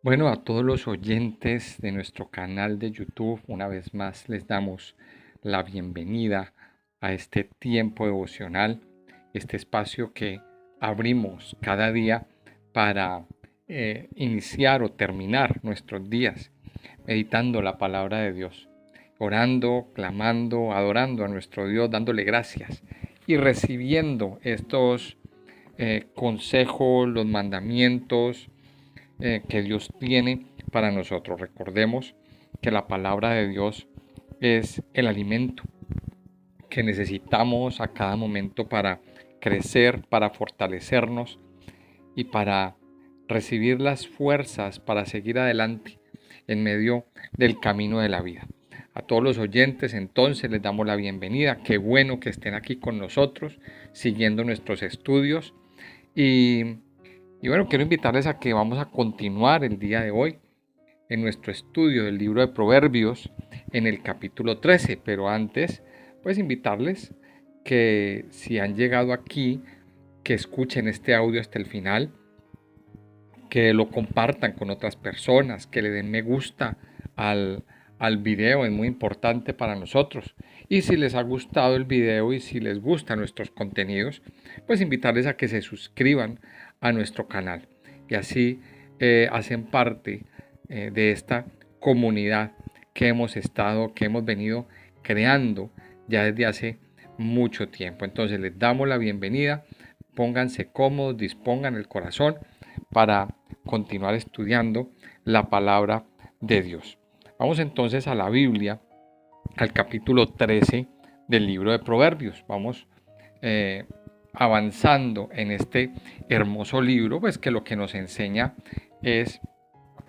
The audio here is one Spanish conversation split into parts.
Bueno, a todos los oyentes de nuestro canal de YouTube, una vez más les damos la bienvenida a este tiempo devocional, este espacio que abrimos cada día para iniciar o terminar nuestros días meditando la palabra de Dios, orando, clamando, adorando a nuestro Dios, dándole gracias y recibiendo estos consejos, los mandamientos, que Dios tiene para nosotros. Recordemos que la palabra de Dios es el alimento que necesitamos a cada momento para crecer, para fortalecernos y para recibir las fuerzas para seguir adelante en medio del camino de la vida. A todos los oyentes entonces les damos la bienvenida. Qué bueno que estén aquí con nosotros siguiendo nuestros estudios y bueno, quiero invitarles a que vamos a continuar el día de hoy en nuestro estudio del libro de Proverbios en el capítulo 13, pero antes, pues invitarles que si han llegado aquí, que escuchen este audio hasta el final, que lo compartan con otras personas, que le den me gusta al video, es muy importante para nosotros. Y si les ha gustado el video y si les gustan nuestros contenidos, pues invitarles a que se suscriban a nuestro canal y así hacen parte de esta comunidad que hemos venido creando ya desde hace mucho tiempo. Entonces les damos la bienvenida, pónganse cómodos, dispongan el corazón para continuar estudiando la palabra de Dios. Vamos entonces a la Biblia, al capítulo 13 del libro de Proverbios. Vamos avanzando en este hermoso libro, pues que lo que nos enseña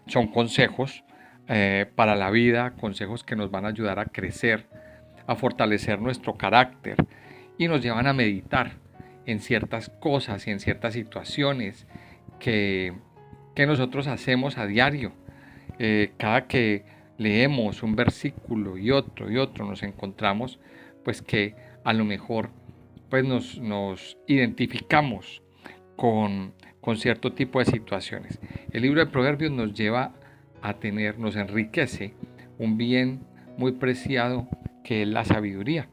son consejos para la vida, consejos que nos van a ayudar a crecer, a fortalecer nuestro carácter y nos llevan a meditar en ciertas cosas y en ciertas situaciones que nosotros hacemos a diario. Cada que leemos un versículo y otro nos encontramos pues que a lo mejor pues nos identificamos con cierto tipo de situaciones. El libro de Proverbios nos lleva a nos enriquece un bien muy preciado que es la sabiduría.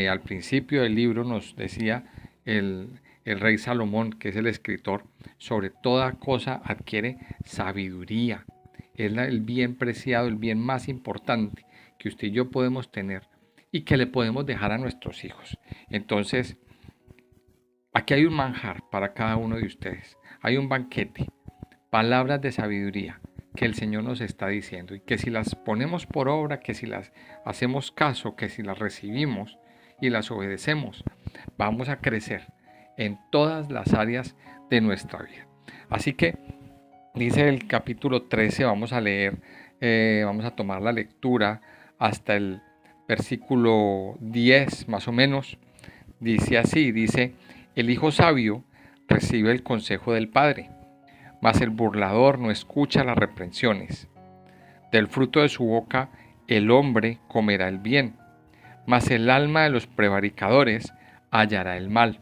Al principio del libro nos decía el rey Salomón, que es el escritor, sobre toda cosa adquiere sabiduría. Es el bien preciado, el bien más importante que usted y yo podemos tener y que le podemos dejar a nuestros hijos. Entonces, aquí hay un manjar para cada uno de ustedes. Hay un banquete, palabras de sabiduría que el Señor nos está diciendo y que si las ponemos por obra, que si las hacemos caso, que si las recibimos y las obedecemos, vamos a crecer en todas las áreas de nuestra vida. Así que dice el capítulo 13, vamos a leer, vamos a tomar la lectura hasta el versículo 10 más o menos. Dice así, dice, el hijo sabio recibe el consejo del padre, mas el burlador no escucha las reprensiones. Del fruto de su boca el hombre comerá el bien, mas el alma de los prevaricadores hallará el mal.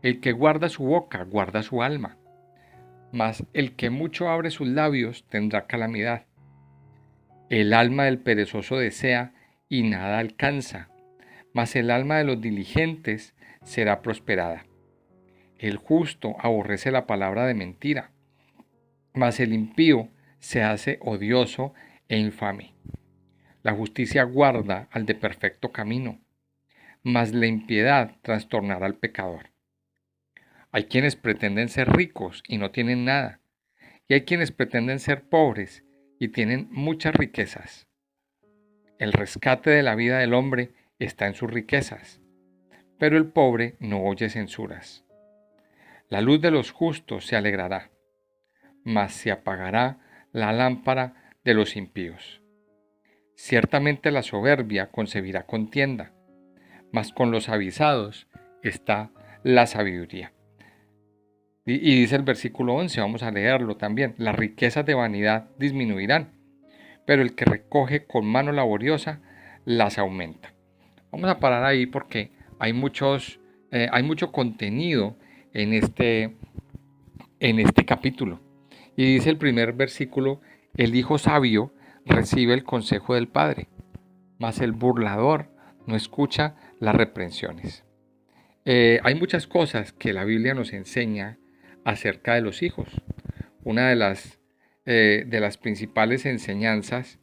El que guarda su boca guarda su alma, mas el que mucho abre sus labios tendrá calamidad. El alma del perezoso desea y nada alcanza, mas el alma de los diligentes será prosperada. El justo aborrece la palabra de mentira, mas el impío se hace odioso e infame. La justicia guarda al de perfecto camino, mas la impiedad trastornará al pecador. Hay quienes pretenden ser ricos y no tienen nada, y hay quienes pretenden ser pobres y tienen muchas riquezas. El rescate de la vida del hombre está en sus riquezas, pero el pobre no oye censuras. La luz de los justos se alegrará, mas se apagará la lámpara de los impíos. Ciertamente la soberbia concebirá contienda, mas con los avisados está la sabiduría. Y dice el versículo 11, vamos a leerlo también, las riquezas de vanidad disminuirán, pero el que recoge con mano laboriosa las aumenta. Vamos a parar ahí porque hay mucho contenido en este capítulo. Y dice el primer versículo, el hijo sabio recibe el consejo del padre, mas el burlador no escucha las reprensiones. Hay muchas cosas que la Biblia nos enseña acerca de los hijos. Una de las principales enseñanzas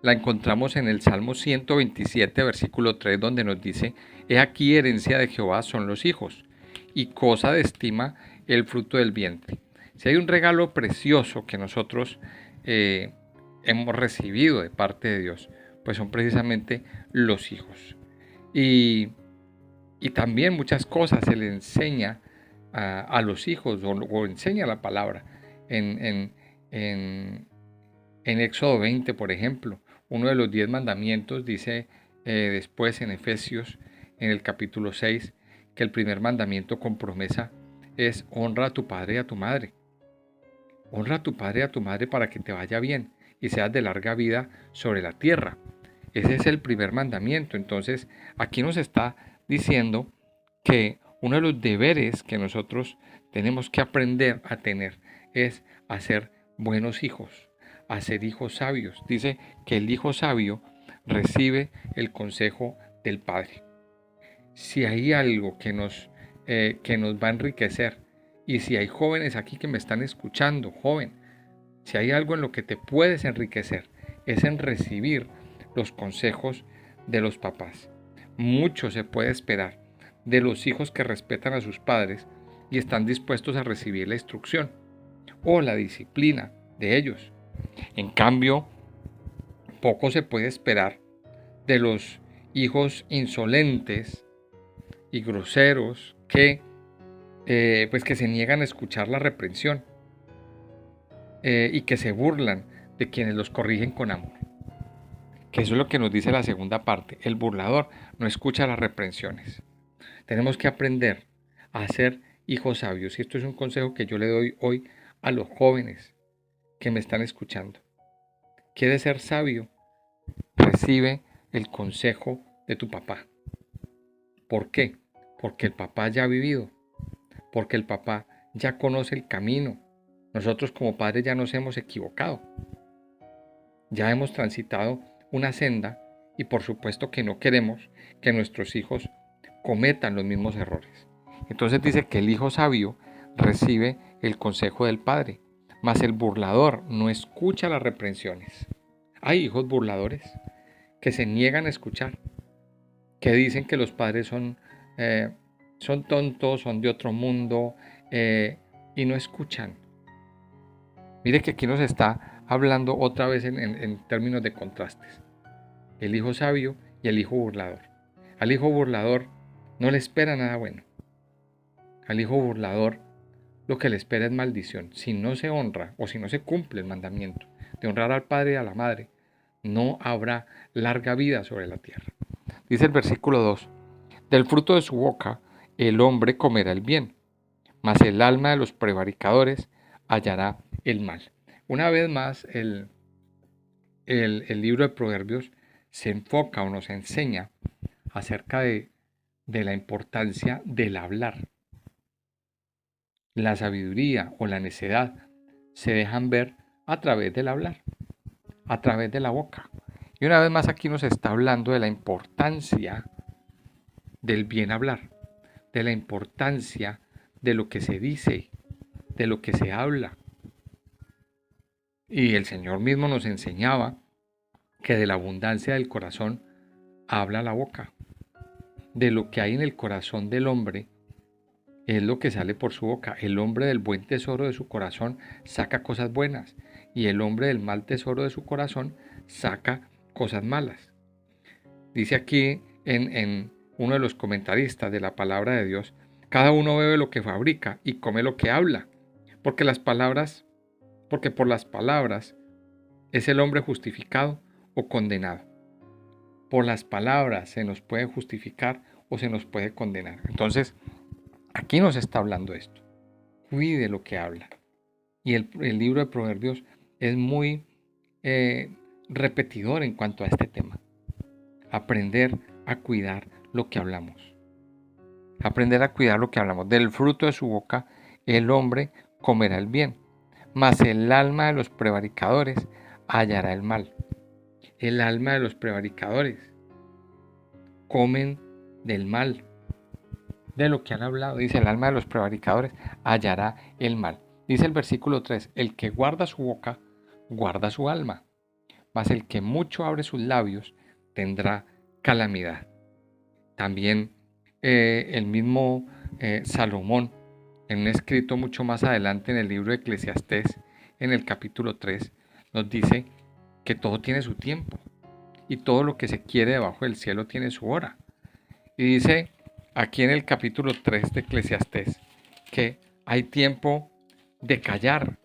la encontramos en el Salmo 127, versículo 3, donde nos dice, he aquí herencia de Jehová son los hijos, y cosa de estima el fruto del vientre. Si hay un regalo precioso que nosotros hemos recibido de parte de Dios, pues son precisamente los hijos. Y también muchas cosas se le enseña a los hijos, o enseña la palabra. En Éxodo 20, por ejemplo, uno de los 10 mandamientos dice después en Efesios, en el capítulo 6, que el primer mandamiento con promesa es honra a tu padre y a tu madre. Honra a tu padre y a tu madre para que te vaya bien y seas de larga vida sobre la tierra. Ese es el primer mandamiento. Entonces, aquí nos está diciendo que uno de los deberes que nosotros tenemos que aprender a tener es a ser buenos hijos, a ser hijos sabios. Dice que el hijo sabio recibe el consejo del padre. Si hay algo que nos va a enriquecer, y si hay jóvenes aquí que me están escuchando, joven, si hay algo en lo que te puedes enriquecer, es en recibir los consejos de los papás. Mucho se puede esperar de los hijos que respetan a sus padres y están dispuestos a recibir la instrucción o la disciplina de ellos. En cambio, poco se puede esperar de los hijos insolentes y groseros que se niegan a escuchar la reprensión y que se burlan de quienes los corrigen con amor. Que eso es lo que nos dice la segunda parte. El burlador no escucha las reprensiones. Tenemos que aprender a ser hijos sabios. Y esto es un consejo que yo le doy hoy a los jóvenes que me están escuchando. ¿Quieres ser sabio? Recibe el consejo de tu papá. ¿Por qué? Porque el papá ya ha vivido. Porque el papá ya conoce el camino. Nosotros como padres ya nos hemos equivocado. Ya hemos transitado una senda y por supuesto que no queremos que nuestros hijos cometan los mismos errores. Entonces dice que el hijo sabio recibe el consejo del padre, mas el burlador no escucha las reprensiones. Hay hijos burladores que se niegan a escuchar, que dicen que los padres son tontos, son de otro mundo y no escuchan. Mire que aquí nos está hablando otra vez en términos de contrastes. El hijo sabio y el hijo burlador. Al hijo burlador no le espera nada bueno. Al hijo burlador lo que le espera es maldición. Si no se honra o si no se cumple el mandamiento de honrar al padre y a la madre, no habrá larga vida sobre la tierra. Dice el versículo 2, del fruto de su boca el hombre comerá el bien, mas el alma de los prevaricadores hallará el mal. Una vez más, el libro de Proverbios se enfoca o nos enseña acerca de la importancia del hablar. La sabiduría o la necedad se dejan ver a través del hablar, a través de la boca. Y una vez más aquí nos está hablando de la importancia del bien hablar, de la importancia de lo que se dice, de lo que se habla. Y el Señor mismo nos enseñaba que de la abundancia del corazón habla la boca. De lo que hay en el corazón del hombre es lo que sale por su boca. El hombre del buen tesoro de su corazón saca cosas buenas y el hombre del mal tesoro de su corazón saca cosas malas. Dice aquí en uno de los comentaristas de la palabra de Dios, cada uno bebe lo que fabrica y come lo que habla, porque por las palabras es el hombre justificado o condenado. Por las palabras se nos puede justificar o se nos puede condenar. Entonces, aquí nos está hablando esto. Cuide lo que habla. Y el libro de Proverbios es muy repetidor en cuanto a este tema. Aprender a cuidar lo que hablamos. Aprender a cuidar lo que hablamos. Del fruto de su boca el hombre comerá el bien, mas el alma de los prevaricadores hallará el mal. El alma de los prevaricadores comen del mal, de lo que han hablado. Dice, el alma de los prevaricadores hallará el mal. Dice el versículo 3, el que guarda su boca, guarda su alma, mas el que mucho abre sus labios tendrá calamidad. También el mismo Salomón, en un escrito mucho más adelante en el libro de Eclesiastés, en el capítulo 3, nos dice que todo tiene su tiempo y todo lo que se quiere debajo del cielo tiene su hora. Y dice aquí en el capítulo 3 de Eclesiastés que hay tiempo de callar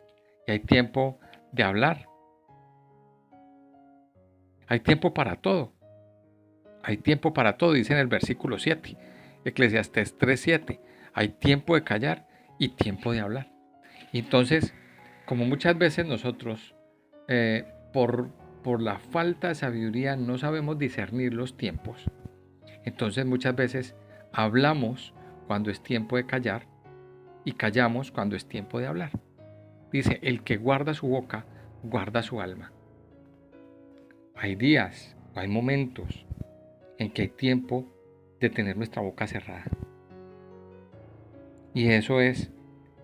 y hay tiempo de hablar. Hay tiempo para todo. Hay tiempo para todo, dice en el versículo 7, Eclesiastés 3:7. Hay tiempo de callar y tiempo de hablar. Y entonces, como muchas veces nosotros, por la falta de sabiduría, no sabemos discernir los tiempos, entonces muchas veces hablamos cuando es tiempo de callar y callamos cuando es tiempo de hablar. Dice, el que guarda su boca, guarda su alma. Hay días, hay momentos en que hay tiempo de tener nuestra boca cerrada. Y eso es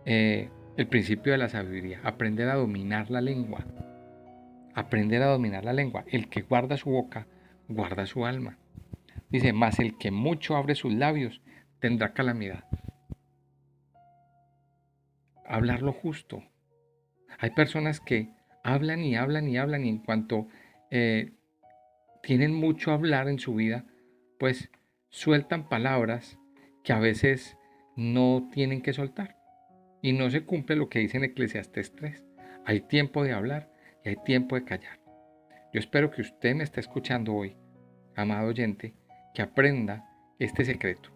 el principio de la sabiduría, aprender a dominar la lengua. Aprender a dominar la lengua. El que guarda su boca, guarda su alma. Dice, mas el que mucho abre sus labios, tendrá calamidad. Hablar lo justo. Hay personas que hablan y hablan y hablan y en cuanto tienen mucho a hablar en su vida, pues sueltan palabras que a veces no tienen que soltar. Y no se cumple lo que dice en Eclesiastés 3. Hay tiempo de hablar y hay tiempo de callar. Yo espero que usted me esté escuchando hoy, amado oyente, que aprenda este secreto.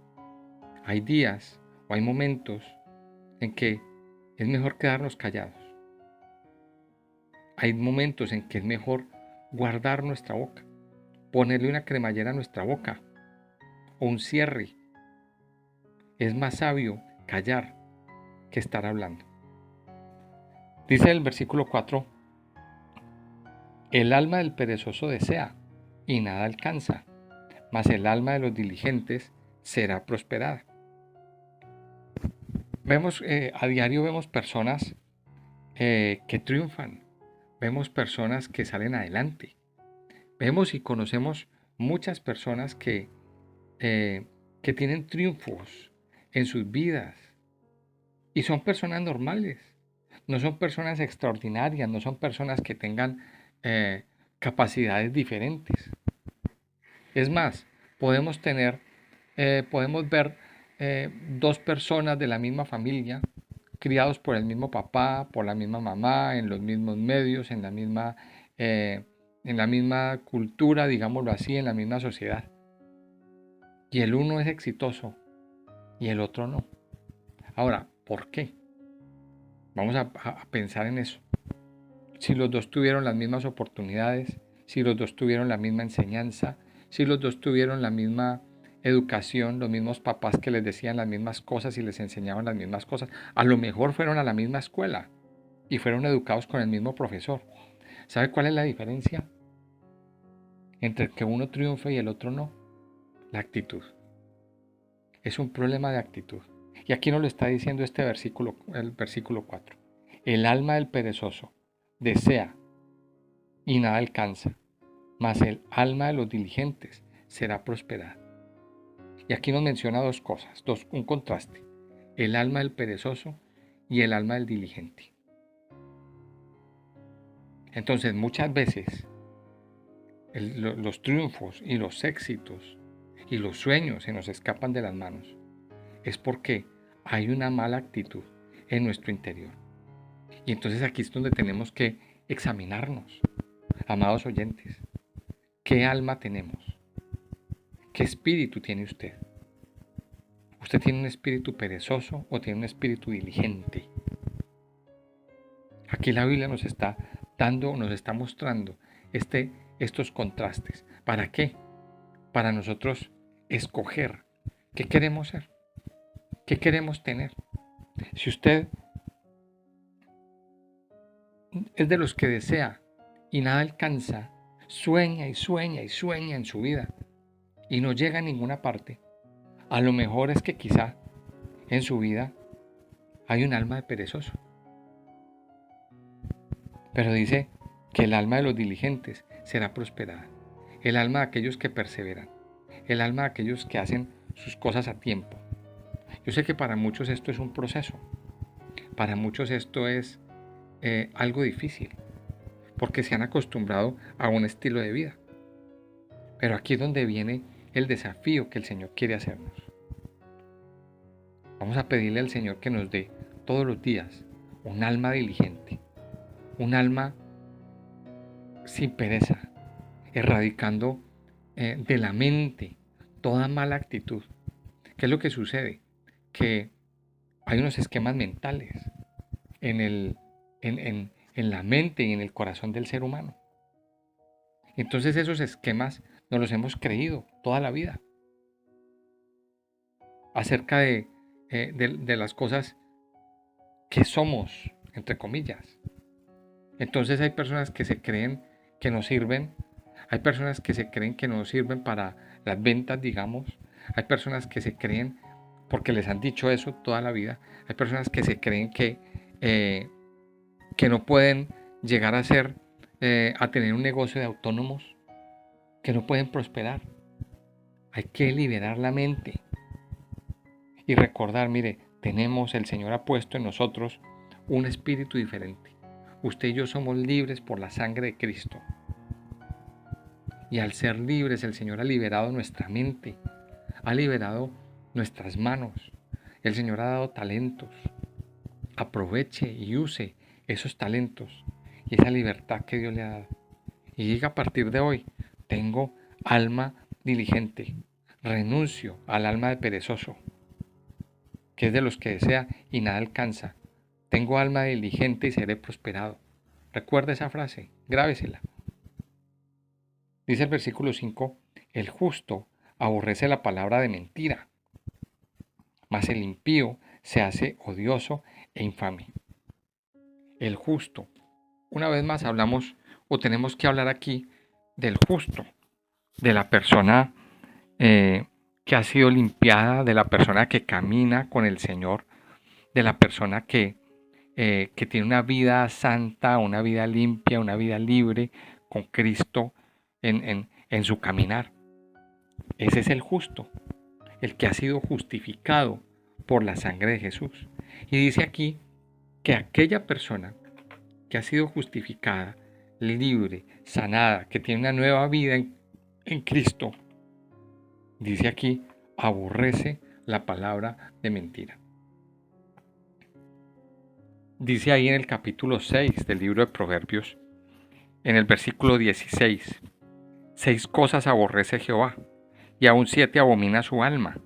Hay días o hay momentos en que es mejor quedarnos callados. Hay momentos en que es mejor guardar nuestra boca, ponerle una cremallera a nuestra boca o un cierre. Es más sabio callar que estar hablando. Dice el versículo 4, el alma del perezoso desea y nada alcanza, mas el alma de los diligentes será prosperada. Vemos, a diario vemos personas que triunfan, vemos personas que salen adelante, vemos y conocemos muchas personas que tienen triunfos en sus vidas y son personas normales, no son personas extraordinarias, no son personas que tengan capacidades diferentes. Es más, podemos ver dos personas de la misma familia, criados por el mismo papá, por la misma mamá, en los mismos medios, en la misma cultura, digámoslo así, en la misma sociedad. Y el uno es exitoso y el otro no. Ahora, ¿por qué? Vamos a pensar en eso. Si los dos tuvieron las mismas oportunidades, si los dos tuvieron la misma enseñanza, si los dos tuvieron la misma educación, los mismos papás que les decían las mismas cosas y les enseñaban las mismas cosas, a lo mejor fueron a la misma escuela y fueron educados con el mismo profesor. ¿Sabe cuál es la diferencia entre que uno triunfe y el otro no? La actitud. Es un problema de actitud. Y aquí nos lo está diciendo este versículo, el versículo 4. El alma del perezoso desea y nada alcanza, mas el alma de los diligentes será prosperada. Y aquí nos menciona dos cosas, un contraste, el alma del perezoso y el alma del diligente. Entonces muchas veces los triunfos y los éxitos y los sueños se nos escapan de las manos. Es porque hay una mala actitud en nuestro interior. Y entonces aquí es donde tenemos que examinarnos. Amados oyentes, ¿qué alma tenemos? ¿Qué espíritu tiene usted? ¿Usted tiene un espíritu perezoso o tiene un espíritu diligente? Aquí la Biblia nos está mostrando estos contrastes. ¿Para qué? Para nosotros escoger qué queremos ser, qué queremos tener. Si usted es de los que desea y nada alcanza, sueña y sueña y sueña en su vida y no llega a ninguna parte, a lo mejor es que quizá en su vida hay un alma de perezoso. Pero dice que el alma de los diligentes será prosperada, el alma de aquellos que perseveran, el alma de aquellos que hacen sus cosas a tiempo. Yo sé que para muchos esto es un proceso, para muchos esto es algo difícil, porque se han acostumbrado a un estilo de vida. Pero aquí es donde viene el desafío que el Señor quiere hacernos. Vamos a pedirle al Señor que nos dé todos los días un alma diligente, un alma sin pereza, erradicando de la mente toda mala actitud. ¿Qué es lo que sucede? Que hay unos esquemas mentales en la mente y en el corazón del ser humano. Entonces esos esquemas nos los hemos creído toda la vida acerca de las cosas que somos, entre comillas. Entonces hay personas que se creen que no sirven, hay personas que se creen que no sirven para las ventas, digamos, hay personas que se creen, porque les han dicho eso toda la vida, hay personas que se creen que no pueden llegar a ser, a tener un negocio de autónomos, que no pueden prosperar. Hay que liberar la mente y recordar, mire, el Señor ha puesto en nosotros un espíritu diferente. Usted y yo somos libres por la sangre de Cristo. Y al ser libres, el Señor ha liberado nuestra mente, ha liberado nuestras manos. El Señor ha dado talentos. Aproveche y use esos talentos y esa libertad que Dios le ha dado. Y diga a partir de hoy, tengo alma diligente. Renuncio al alma de perezoso, que es de los que desea y nada alcanza. Tengo alma diligente y seré prosperado. Recuerda esa frase, grábesela. Dice el versículo 5, el justo aborrece la palabra de mentira, mas el impío se hace odioso e infame. El justo. Una vez más hablamos o tenemos que hablar aquí del justo, de la persona que ha sido limpiada, de la persona que camina con el Señor, de la persona que tiene una vida santa, una vida limpia, una vida libre con Cristo en su caminar. Ese es el justo, el que ha sido justificado por la sangre de Jesús. Y dice aquí que aquella persona que ha sido justificada, libre, sanada, que tiene una nueva vida en Cristo, dice aquí, aborrece la palabra de mentira. Dice ahí en el capítulo 6 del libro de Proverbios, en el versículo 16, 6 cosas aborrece Jehová, y aún 7 abomina su alma: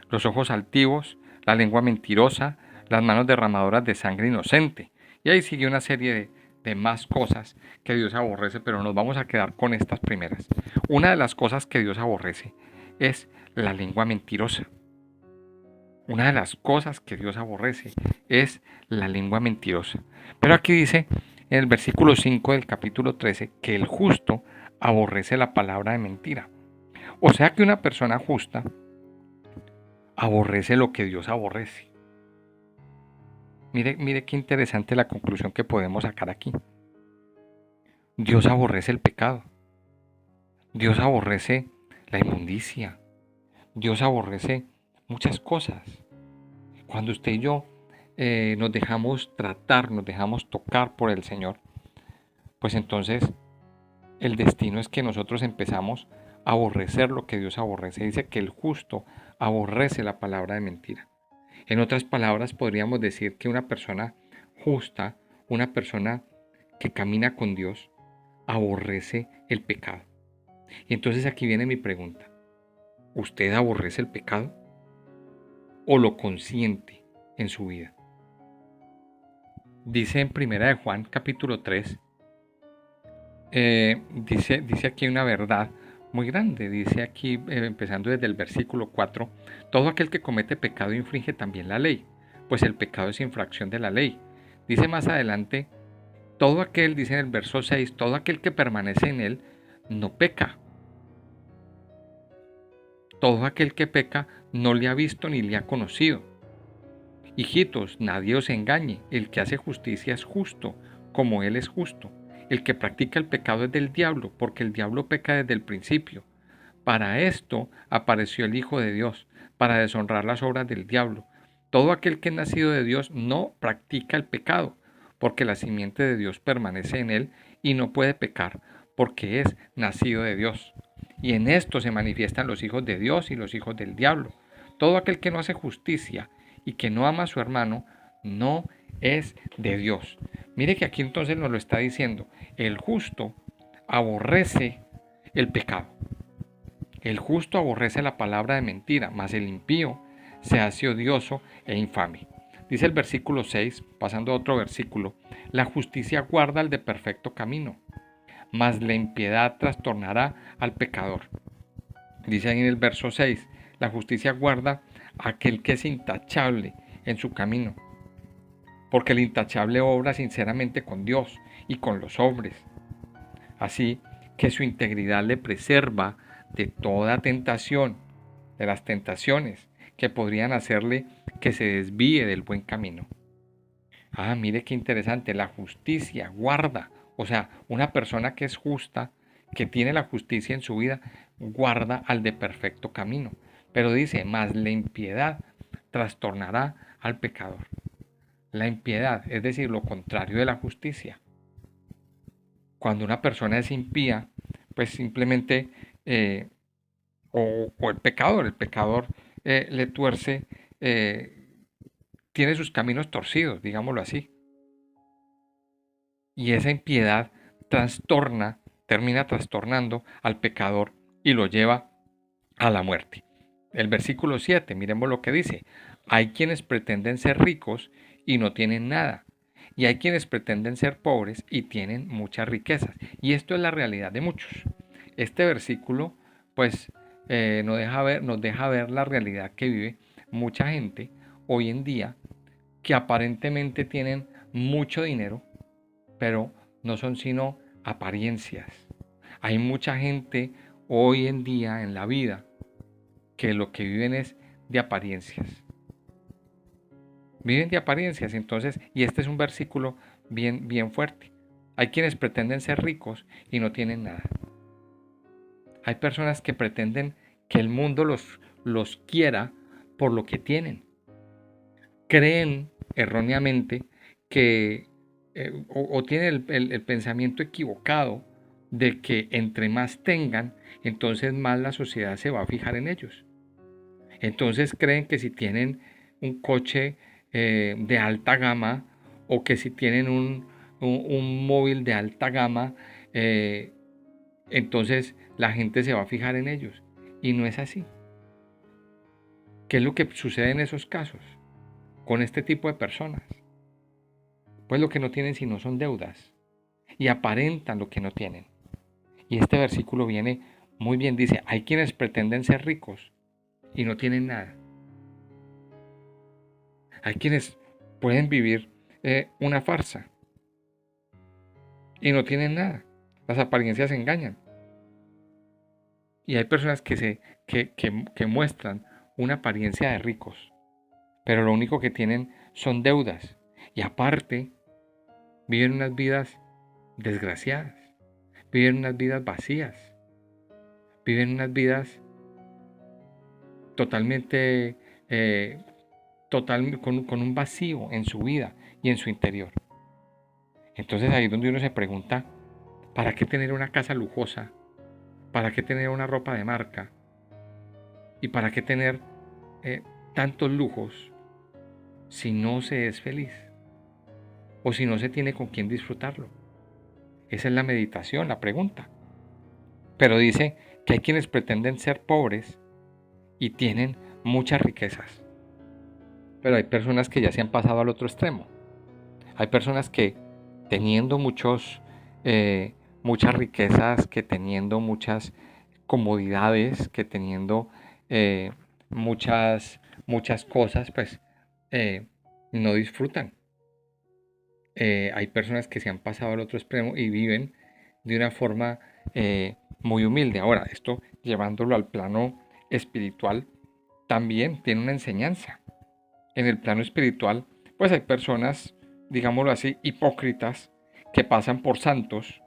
los ojos altivos, la lengua mentirosa, las manos derramadoras de sangre inocente. Y ahí sigue una serie de más cosas que Dios aborrece, pero nos vamos a quedar con estas primeras. Una de las cosas que Dios aborrece es la lengua mentirosa. Una de las cosas que Dios aborrece es la lengua mentirosa. Pero aquí dice en el versículo 5 del capítulo 13 que el justo aborrece la palabra de mentira. O sea que una persona justa aborrece lo que Dios aborrece. Mire qué interesante la conclusión que podemos sacar aquí. Dios aborrece el pecado. Dios aborrece la inmundicia. Dios aborrece muchas cosas. Cuando usted y yo nos dejamos tratar, nos dejamos tocar por el Señor, pues entonces el destino es que nosotros empezamos a aborrecer lo que Dios aborrece. Dice que el justo aborrece la palabra de mentira. En otras palabras, podríamos decir que una persona justa, una persona que camina con Dios, aborrece el pecado. Y entonces aquí viene mi pregunta. ¿Usted aborrece el pecado o lo consiente en su vida? Dice en 1 de Juan capítulo 3, dice aquí una verdad muy grande. Dice aquí, empezando desde el versículo 4, todo aquel que comete pecado infringe también la ley, pues el pecado es infracción de la ley. Dice más adelante Todo aquel, dice en el verso 6, todo aquel que permanece en él no peca. Todo aquel que peca no le ha visto ni le ha conocido. Hijitos, nadie os engañe, el que hace justicia es justo, como él es justo. El que practica el pecado es del diablo, porque el diablo peca desde el principio. Para esto apareció el Hijo de Dios, para deshonrar las obras del diablo. Todo aquel que es nacido de Dios no practica el pecado, porque la simiente de Dios permanece en él y no puede pecar, porque es nacido de Dios. Y en esto se manifiestan los hijos de Dios y los hijos del diablo. Todo aquel que no hace justicia y que no ama a su hermano, no es de Dios. Mire que aquí entonces nos lo está diciendo. El justo aborrece el pecado. El justo aborrece la palabra de mentira, mas el impío se hace odioso e infame. Dice el versículo 6, pasando a otro versículo, la justicia guarda al de perfecto camino, mas la impiedad trastornará al pecador. Dice ahí en el verso 6, la justicia guarda a aquel que es intachable en su camino, porque el intachable obra sinceramente con Dios y con los hombres. Así que su integridad le preserva de toda tentación, de las tentaciones que podrían hacerle que se desvíe del buen camino. Ah, mire qué interesante, la justicia guarda, o sea, una persona que es justa, que tiene la justicia en su vida, guarda al de perfecto camino. Pero dice, mas la impiedad trastornará al pecador. La impiedad, es decir, lo contrario de la justicia. Cuando una persona es impía, pues simplemente, o el pecador le tuerce, tiene sus caminos torcidos, digámoslo así. Y esa impiedad termina trastornando al pecador y lo lleva a la muerte. El versículo 7, miremos lo que dice. Hay quienes pretenden ser ricos y no tienen nada. Y hay quienes pretenden ser pobres y tienen muchas riquezas. Y esto es la realidad de muchos. Este versículo, pues, nos deja ver la realidad que vive mucha gente hoy en día que aparentemente tienen mucho dinero, pero no son sino apariencias. Hay mucha gente hoy en día en la vida que lo que viven es de apariencias. Viven de apariencias, entonces, y este es un versículo bien fuerte. Hay quienes pretenden ser ricos y no tienen nada. Hay personas que pretenden que el mundo los quiera por lo que tienen. Creen erróneamente que, o tienen el pensamiento equivocado de que entre más tengan, entonces más la sociedad se va a fijar en ellos. Entonces creen que si tienen un coche de alta gama o que si tienen un móvil de alta gama, entonces la gente se va a fijar en ellos. Y no es así. ¿Qué es lo que sucede en esos casos con este tipo de personas? Pues lo que no tienen sino son deudas y aparentan lo que no tienen. Y este versículo viene muy bien, dice, hay quienes pretenden ser ricos y no tienen nada. Hay quienes pueden vivir una farsa y no tienen nada. Las apariencias engañan. Y hay personas que muestran una apariencia de ricos, pero lo único que tienen son deudas. Y aparte, viven unas vidas desgraciadas, viven unas vidas vacías, viven unas vidas totalmente, con un vacío en su vida y en su interior. Entonces ahí es donde uno se pregunta, ¿para qué tener una casa lujosa? ¿Para qué tener una ropa de marca? ¿Y para qué tener tantos lujos si no se es feliz? O si no se tiene con quién disfrutarlo. Esa es la meditación, la pregunta. Pero dice que hay quienes pretenden ser pobres y tienen muchas riquezas. Pero hay personas que ya se han pasado al otro extremo. Hay personas que teniendo muchas riquezas, que teniendo muchas comodidades, que teniendo eh, muchas cosas, pues no disfrutan. hay personas que se han pasado al otro extremo y viven de una forma muy humilde. Ahora, esto llevándolo al plano espiritual, también tiene una enseñanza. En el plano espiritual, pues hay personas, digámoslo así, hipócritas, que pasan por santos,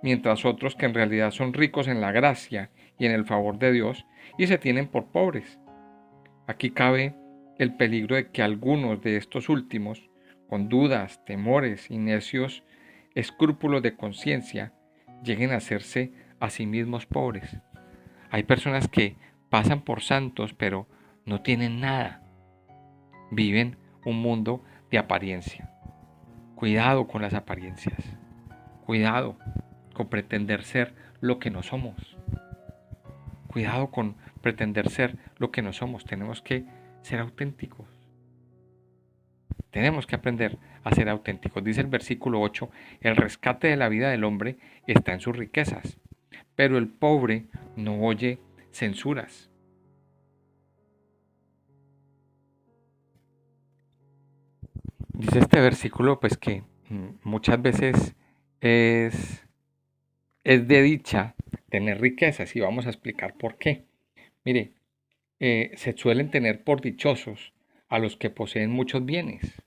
mientras otros que en realidad son ricos en la gracia y en el favor de Dios y se tienen por pobres. Aquí cabe el peligro de que algunos de estos últimos, con dudas, temores y necios escrúpulos de conciencia, lleguen a hacerse a sí mismos pobres. Hay personas que pasan por santos pero no tienen nada. Viven un mundo de apariencia. Cuidado con las apariencias. Cuidado con pretender ser lo que no somos. Cuidado con pretender ser lo que no somos. Tenemos que ser auténticos. Tenemos que aprender a ser auténticos. Dice el versículo 8, el rescate de la vida del hombre está en sus riquezas, pero el pobre no oye censuras. Dice este versículo pues que muchas veces es, es de dicha tener riquezas y vamos a explicar por qué. Mire, se suelen tener por dichosos a los que poseen muchos bienes,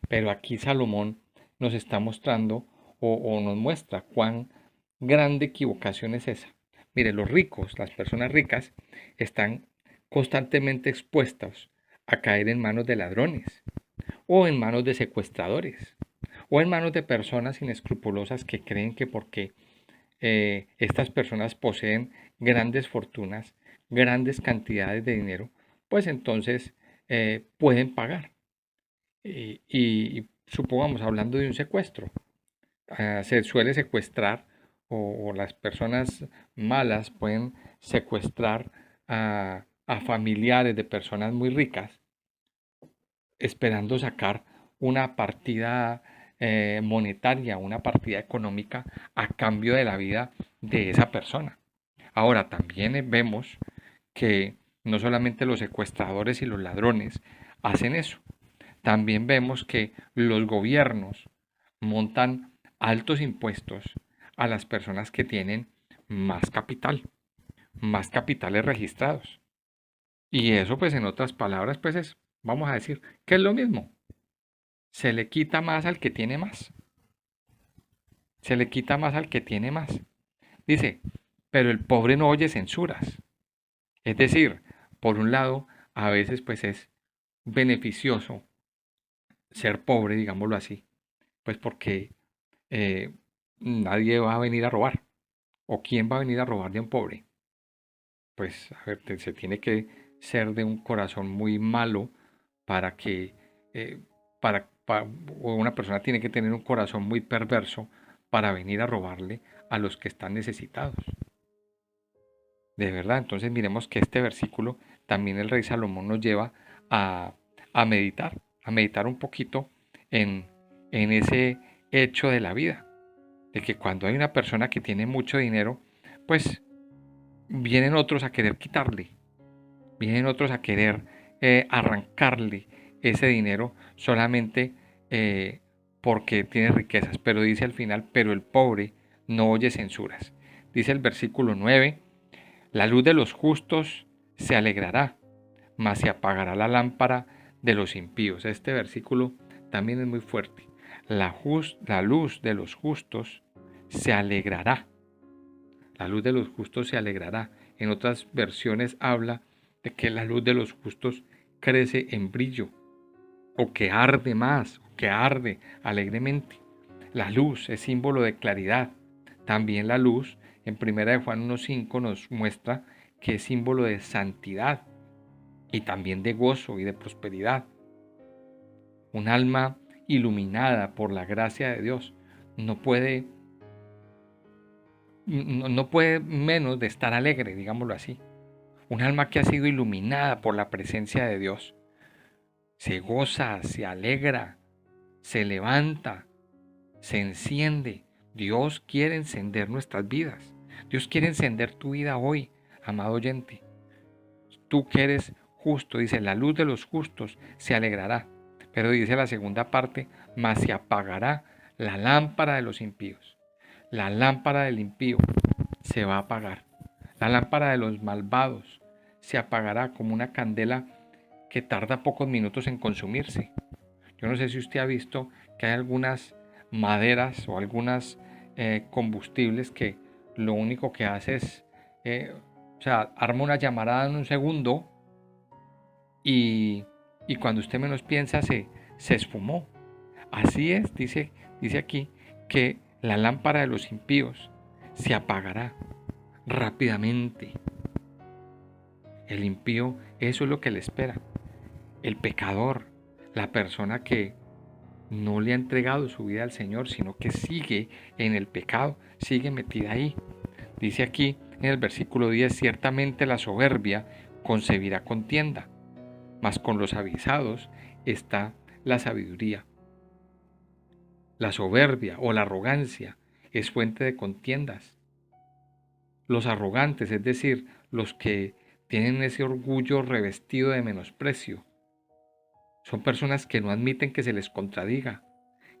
pero aquí Salomón nos está mostrando o nos muestra cuán grande equivocación es esa. Mire, los ricos, las personas ricas, están constantemente expuestos a caer en manos de ladrones o en manos de secuestradores o en manos de personas inescrupulosas que creen que porque estas personas poseen grandes fortunas, grandes cantidades de dinero, pues entonces pueden pagar. Y supongamos, hablando de un secuestro, se suele secuestrar o las personas malas pueden secuestrar a familiares de personas muy ricas esperando sacar una partida monetaria, una partida económica a cambio de la vida de esa persona. Ahora, también vemos que no solamente los secuestradores y los ladrones hacen eso, también vemos que los gobiernos montan altos impuestos a las personas que tienen más capitales registrados. Y eso, pues en otras palabras, pues es, vamos a decir, que es lo mismo. Se le quita más al que tiene más. Se le quita más al que tiene más. Dice, pero el pobre no oye censuras. Es decir, por un lado, a veces pues es beneficioso ser pobre, digámoslo así, pues porque nadie va a venir a robar. ¿O quién va a venir a robar de un pobre? Pues a ver, se tiene que ser de un corazón muy malo para que, eh, o una persona tiene que tener un corazón muy perverso para venir a robarle a los que están necesitados. De verdad, entonces miremos que este versículo también el rey Salomón nos lleva a, a meditar un poquito en, en ese hecho de la vida, de que cuando hay una persona que tiene mucho dinero, pues vienen otros a querer quitarle, vienen otros a querer arrancarle ese dinero solamente porque tiene riquezas. Pero dice al final, pero el pobre no oye censuras. Dice el versículo 9, la luz de los justos se alegrará, mas se apagará la lámpara de los impíos. Este versículo también es muy fuerte. La luz de los justos se alegrará. La luz de los justos se alegrará. En otras versiones habla de que la luz de los justos crece en brillo, o que arde más, o que arde alegremente. La luz es símbolo de claridad. También la luz, en 1 de Juan 1.5, nos muestra que es símbolo de santidad y también de gozo y de prosperidad. Un alma iluminada por la gracia de Dios no puede, no puede menos de estar alegre, digámoslo así. Un alma que ha sido iluminada por la presencia de Dios se goza, se alegra, se levanta, se enciende. Dios quiere encender nuestras vidas. Dios quiere encender tu vida hoy, amado oyente. Tú que eres justo, dice, la luz de los justos se alegrará. Pero dice la segunda parte, mas se apagará la lámpara de los impíos. La lámpara del impío se va a apagar. La lámpara de los malvados se apagará como una candela que tarda pocos minutos en consumirse. Yo no sé si usted ha visto que hay algunas maderas o algunas combustibles que lo único que hace es, arma una llamarada en un segundo y, y cuando usted menos piensa se esfumó. Así es, dice aquí, que la lámpara de los impíos se apagará rápidamente. El impío, eso es lo que le espera. El pecador, la persona que no le ha entregado su vida al Señor, sino que sigue en el pecado, sigue metida ahí. Dice aquí en el versículo 10, ciertamente la soberbia concebirá contienda, mas con los avisados está la sabiduría. La soberbia o la arrogancia es fuente de contiendas. Los arrogantes, es decir, los que tienen ese orgullo revestido de menosprecio, son personas que no admiten que se les contradiga,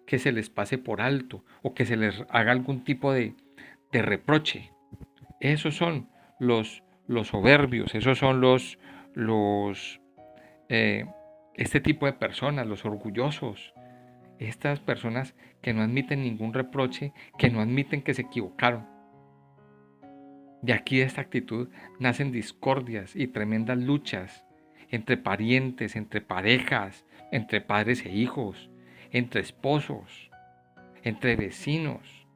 que se les pase por alto o que se les haga algún tipo de reproche. Esos son los soberbios, esos son este tipo de personas, los orgullosos. Estas personas que no admiten ningún reproche, que no admiten que se equivocaron. De aquí de esta actitud nacen discordias y tremendas luchas entre parientes, entre parejas, entre padres e hijos, entre esposos, entre vecinos,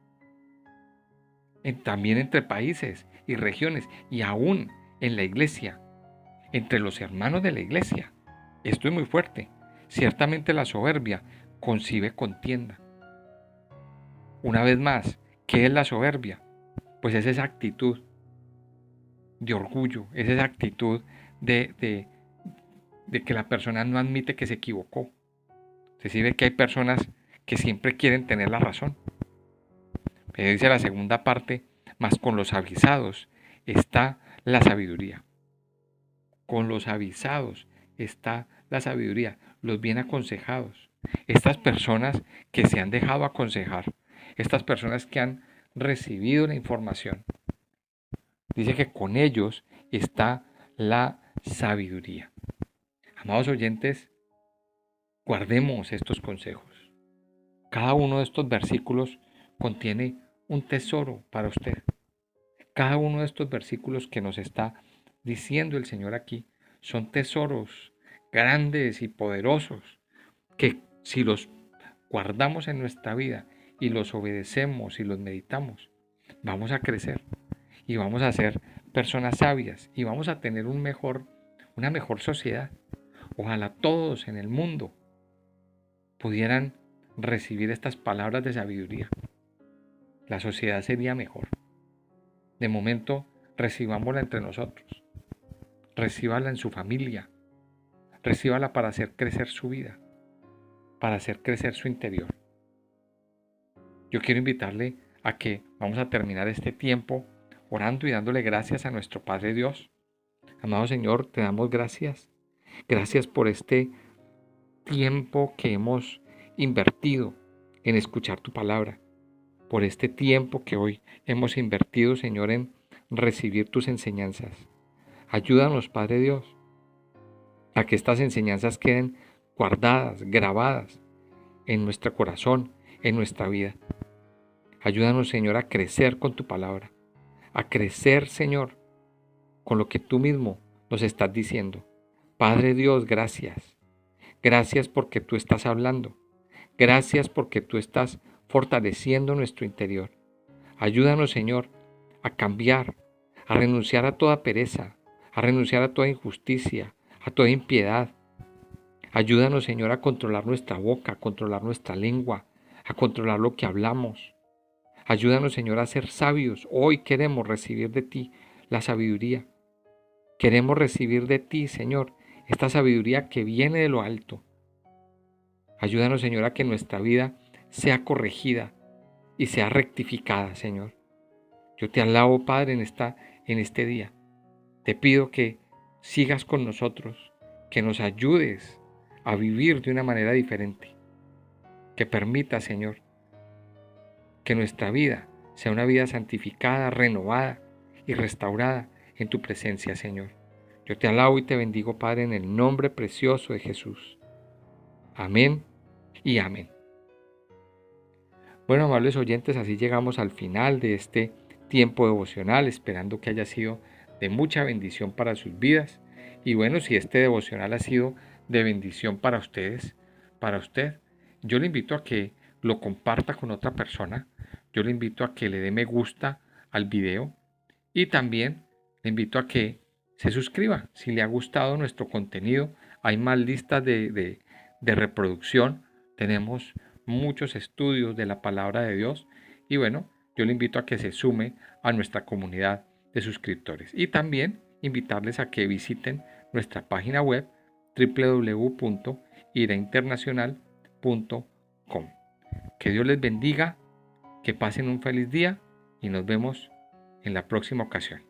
también entre países y regiones y aún en la iglesia, entre los hermanos de la iglesia. Esto es muy fuerte. Ciertamente la soberbia concibe contienda. Una vez más, ¿qué es la soberbia? Pues es esa actitud de orgullo, es esa actitud de que la persona no admite que se equivocó. Se sabe que hay personas que siempre quieren tener la razón. Pero dice la segunda parte, mas con los avisados está la sabiduría. Con los avisados está la sabiduría, los bien aconsejados. Estas personas que se han dejado aconsejar, estas personas que han recibido la información, dice que con ellos está la sabiduría. Amados oyentes, guardemos estos consejos. Cada uno de estos versículos contiene un tesoro para usted. Cada uno de estos versículos que nos está diciendo el Señor aquí son tesoros grandes y poderosos que si los guardamos en nuestra vida y los obedecemos y los meditamos, vamos a crecer y vamos a ser personas sabias y vamos a tener una mejor sociedad. Ojalá todos en el mundo pudieran recibir estas palabras de sabiduría. La sociedad sería mejor. De momento, recibámosla entre nosotros. Recíbala en su familia. Recíbala para hacer crecer su vida, para hacer crecer su interior. Yo quiero invitarle a que vamos a terminar este tiempo orando y dándole gracias a nuestro Padre Dios. Amado Señor, te damos gracias. Gracias por este tiempo que hemos invertido en escuchar tu palabra. Por este tiempo que hoy hemos invertido, Señor, en recibir tus enseñanzas. Ayúdanos, Padre Dios, a que estas enseñanzas queden guardadas, grabadas en nuestro corazón, en nuestra vida. Ayúdanos, Señor, a crecer con tu palabra, a crecer, Señor, con lo que tú mismo nos estás diciendo. Padre Dios, gracias. Gracias porque tú estás hablando. Gracias porque tú estás fortaleciendo nuestro interior. Ayúdanos, Señor, a cambiar, a renunciar a toda pereza, a renunciar a toda injusticia, a toda impiedad. Ayúdanos, Señor, a controlar nuestra boca, a controlar nuestra lengua, a controlar lo que hablamos. Ayúdanos, Señor, a ser sabios. Hoy queremos recibir de ti la sabiduría. Queremos recibir de ti, Señor, esta sabiduría que viene de lo alto. Ayúdanos, Señor, a que nuestra vida sea corregida y sea rectificada, Señor. Yo te alabo, Padre, en este día. Te pido que sigas con nosotros, que nos ayudes a vivir de una manera diferente. Que permita, Señor, que nuestra vida sea una vida santificada, renovada y restaurada en tu presencia, Señor. Yo te alabo y te bendigo, Padre, en el nombre precioso de Jesús. Amén y amén. Bueno, amables oyentes, así llegamos al final de este tiempo devocional, esperando que haya sido de mucha bendición para sus vidas. Y bueno, si este devocional ha sido de bendición para ustedes, para usted, yo le invito a que lo comparta con otra persona. Yo le invito a que le dé me gusta al video y también le invito a que se suscriba. Si le ha gustado nuestro contenido, hay más listas de reproducción. Tenemos muchos estudios de la palabra de Dios y bueno, yo le invito a que se sume a nuestra comunidad de suscriptores y también invitarles a que visiten nuestra página web www.irainternacional.com. Que Dios les bendiga, que pasen un feliz día y nos vemos en la próxima ocasión.